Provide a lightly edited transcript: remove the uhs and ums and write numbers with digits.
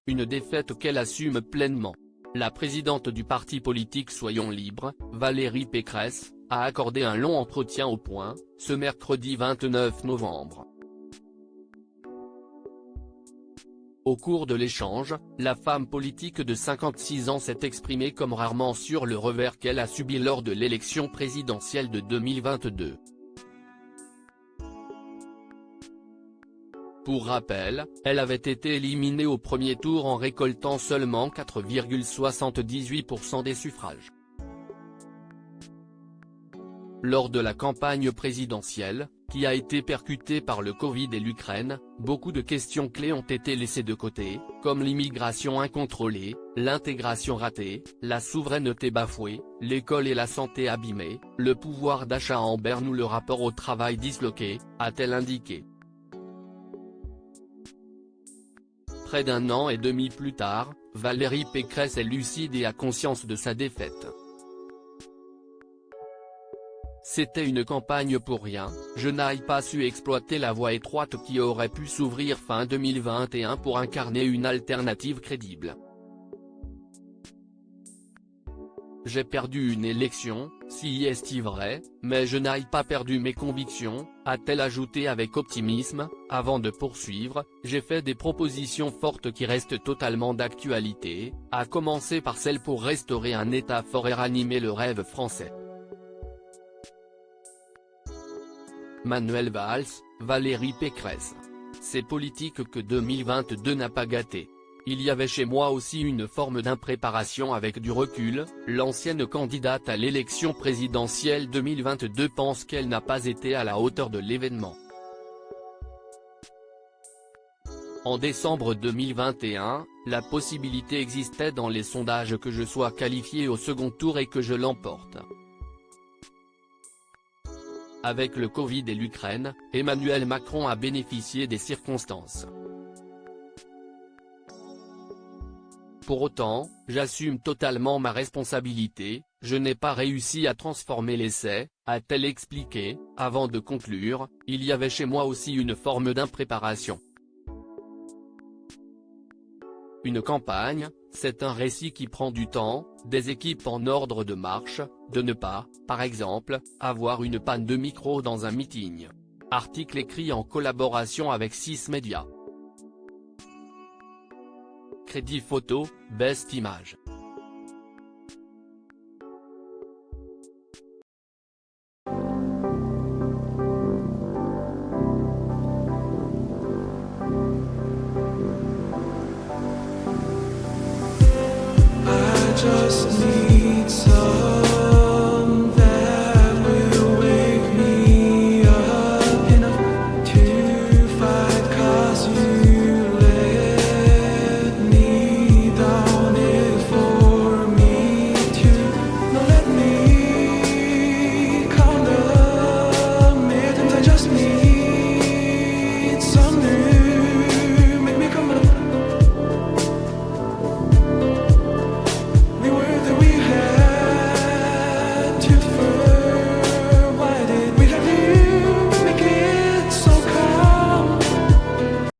une défaite qu'elle assume pleinement. La présidente du parti politique Soyons Libres, Valérie Pécresse, a accordé un long entretien au Point, ce mercredi 29 novembre. Au cours de l'échange, la femme politique de 56 ans s'est exprimée comme rarement sur le revers qu'elle a subi lors de l'élection présidentielle de 2022. Pour rappel, elle avait été éliminée au premier tour en récoltant seulement 4,78% des suffrages. Lors de la campagne présidentielle, qui a été percutée par le Covid et l'Ukraine, beaucoup de questions clés ont été laissées de côté, comme l'immigration incontrôlée, l'intégration ratée, la souveraineté bafouée, l'école et la santé abîmées, le pouvoir d'achat en berne ou le rapport au travail disloqué, a-t-elle indiqué. Près d'un an et demi plus tard, Valérie Pécresse est lucide et a conscience de sa défaite. C'était une campagne pour rien, je n'ai pas su exploiter la voie étroite qui aurait pu s'ouvrir fin 2021 pour incarner une alternative crédible. J'ai perdu une élection, si est vrai, mais je n'ai pas perdu mes convictions, a-t-elle ajouté avec optimisme, avant de poursuivre, j'ai fait des propositions fortes qui restent totalement d'actualité, à commencer par celle pour restaurer un État fort et ranimer le rêve français. Manuel Valls, Valérie Pécresse. C'est politique que 2022 n'a pas gâté. Il y avait chez moi aussi une forme d'impréparation avec du recul, l'ancienne candidate à l'élection présidentielle 2022 pense qu'elle n'a pas été à la hauteur de l'événement. En décembre 2021, la possibilité existait dans les sondages que je sois qualifié au second tour et que je l'emporte. Avec le Covid et l'Ukraine, Emmanuel Macron a bénéficié des circonstances. Pour autant, j'assume totalement ma responsabilité, je n'ai pas réussi à transformer l'essai, a-t-elle expliqué, avant de conclure, il y avait chez moi aussi une forme d'impréparation. Une campagne, c'est un récit qui prend du temps, des équipes en ordre de marche, de ne pas, par exemple, avoir une panne de micro dans un meeting. Article écrit en collaboration avec 6 médias. Crédit photo, Best Image. Just